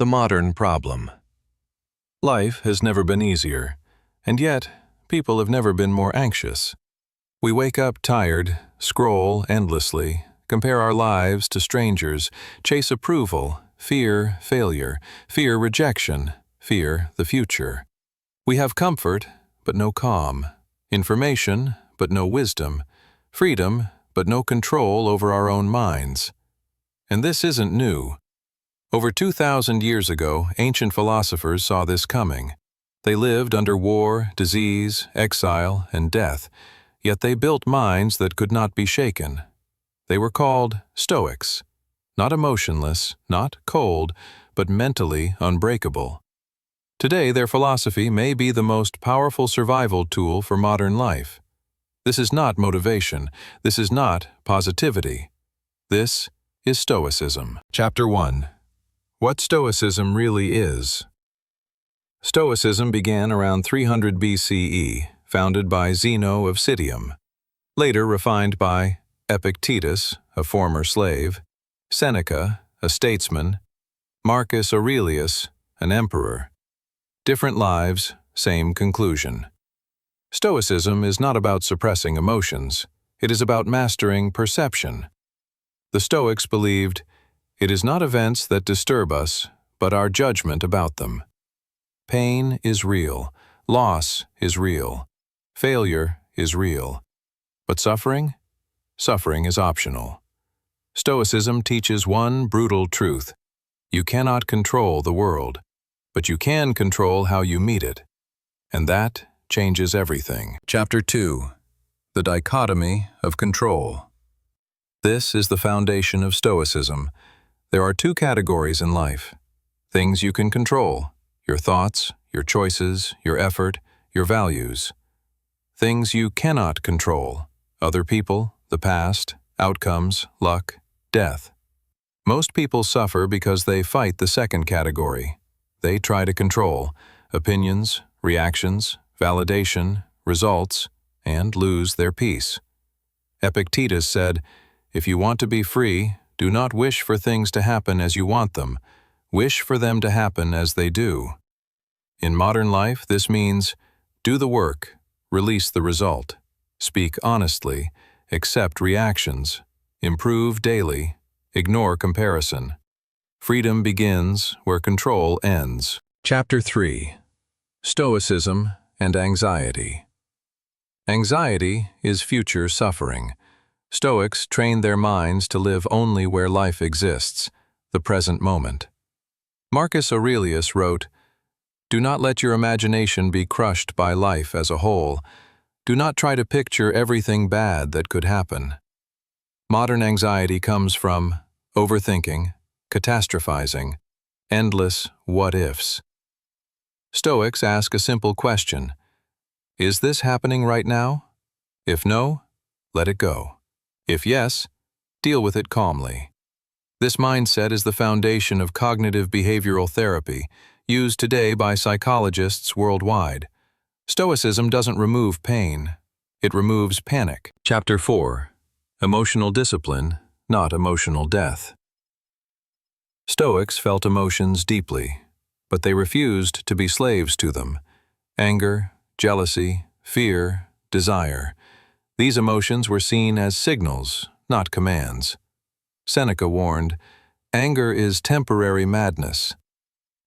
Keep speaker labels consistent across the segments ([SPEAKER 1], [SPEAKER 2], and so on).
[SPEAKER 1] The modern problem. Life has never been easier, and yet people have never been more anxious. We wake up tired, scroll endlessly, compare our lives to strangers, chase approval, fear failure, fear rejection, fear the future. We have comfort, but no calm, information, but no wisdom, freedom, but no control over our own minds. And this isn't new. Over 2,000 years ago, ancient philosophers saw this coming. They lived under war, disease, exile, and death, yet they built minds that could not be shaken. They were called Stoics, not emotionless, not cold, but mentally unbreakable. Today, their philosophy may be the most powerful survival tool for modern life. This is not motivation. This is not positivity. This is Stoicism. Chapter 1. What Stoicism really is. Stoicism began around 300 BCE, founded by Zeno of Citium, later refined by Epictetus, a former slave, Seneca, a statesman, Marcus Aurelius, an emperor. Different lives, same conclusion. Stoicism is not about suppressing emotions. It is about mastering perception. The Stoics believed, it is not events that disturb us, but our judgment about them. Pain is real, loss is real, failure is real. But suffering? Suffering is optional. Stoicism teaches one brutal truth. You cannot control the world, but you can control how you meet it. And that changes everything. Chapter 2. The Dichotomy of Control. This is the foundation of Stoicism. There are two categories in life. Things you can control, your thoughts, your choices, your effort, your values. Things you cannot control, other people, the past, outcomes, luck, death. Most people suffer because they fight the second category. They try to control opinions, reactions, validation, results, and lose their peace. Epictetus said, if you want to be free, do not wish for things to happen as you want them. Wish for them to happen as they do. In modern life, this means do the work, release the result, speak honestly, accept reactions, improve daily, ignore comparison. Freedom begins where control ends. Chapter 3. Stoicism and Anxiety. Anxiety is future suffering. Stoics train their minds to live only where life exists, the present moment. Marcus Aurelius wrote, do not let your imagination be crushed by life as a whole. Do not try to picture everything bad that could happen. Modern anxiety comes from overthinking, catastrophizing, endless what-ifs. Stoics ask a simple question. Is this happening right now? If no, let it go. If yes, deal with it calmly. This mindset is the foundation of cognitive behavioral therapy, used today by psychologists worldwide. Stoicism doesn't remove pain. It removes panic. Chapter 4. Emotional discipline, not emotional death. Stoics felt emotions deeply, but they refused to be slaves to them. Anger, jealousy, fear, desire. These emotions were seen as signals, not commands. Seneca warned, anger is temporary madness.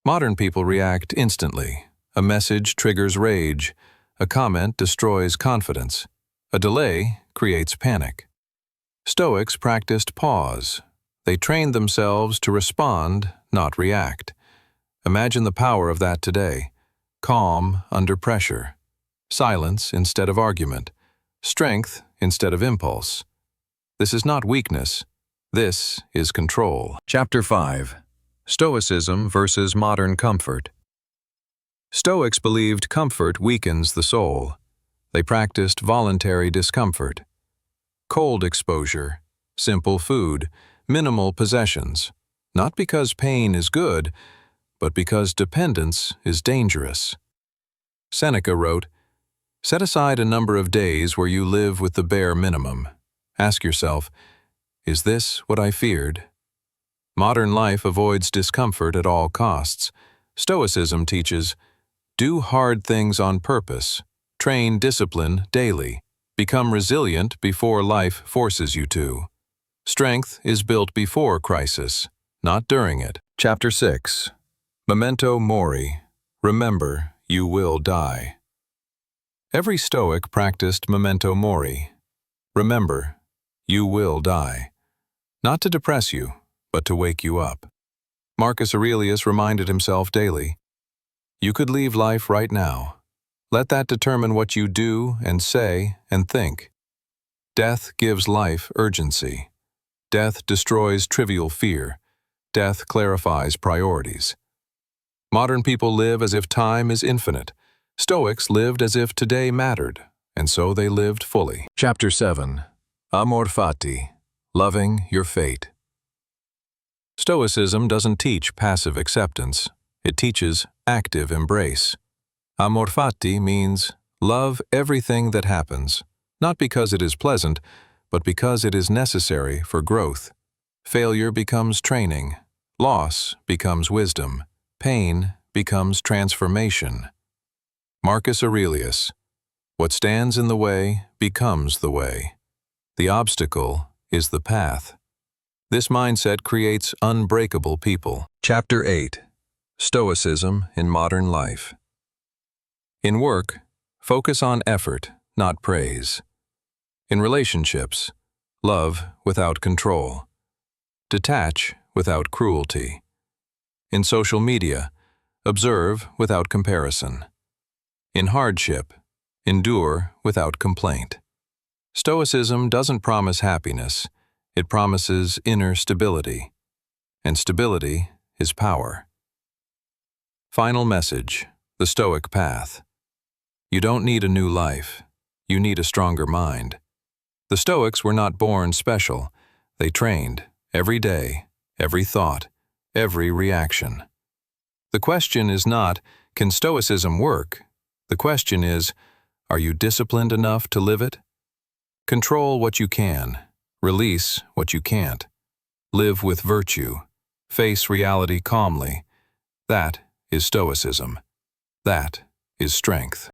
[SPEAKER 1] Modern people react instantly. A message triggers rage. A comment destroys confidence. A delay creates panic. Stoics practiced pause. They trained themselves to respond, not react. Imagine the power of that today. Calm under pressure. Silence instead of argument. Strength instead of impulse. This is not weakness. This is control. Chapter 5. Stoicism versus modern comfort. Stoics believed comfort weakens the soul. They practiced voluntary discomfort. Cold exposure, simple food, minimal possessions. Not because pain is good, but because dependence is dangerous. Seneca wrote, set aside a number of days where you live with the bare minimum. Ask yourself, is this what I feared? Modern life avoids discomfort at all costs. Stoicism teaches, do hard things on purpose, train discipline daily, become resilient before life forces you to. Strength is built before crisis, not during it. Chapter 6. Memento Mori. Remember, you will die. Every Stoic practiced memento mori. Remember, you will die. Not to depress you, but to wake you up. Marcus Aurelius reminded himself daily, you could leave life right now. Let that determine what you do and say and think. Death gives life urgency. Death destroys trivial fear. Death clarifies priorities. Modern people live as if time is infinite. Stoics lived as if today mattered, and so they lived fully. Chapter 7. Amor Fati. Loving your fate. Stoicism doesn't teach passive acceptance. It teaches active embrace. Amor Fati means love everything that happens, not because it is pleasant, but because it is necessary for growth. Failure becomes training. Loss becomes wisdom. Pain becomes transformation. Marcus Aurelius. What stands in the way becomes the way. The obstacle is the path. This mindset creates unbreakable people. Chapter 8. Stoicism in modern life. In work, focus on effort, not praise. In relationships, love without control. Detach without cruelty. In social media, observe without comparison. In hardship, endure without complaint. Stoicism doesn't promise happiness, it promises inner stability. And stability is power. Final message, the Stoic path. You don't need a new life, you need a stronger mind. The Stoics were not born special, they trained every day, every thought, every reaction. The question is not, can Stoicism work? The question is, are you disciplined enough to live it? Control what you can, release what you can't. Live with virtue, face reality calmly. That is Stoicism. That is strength.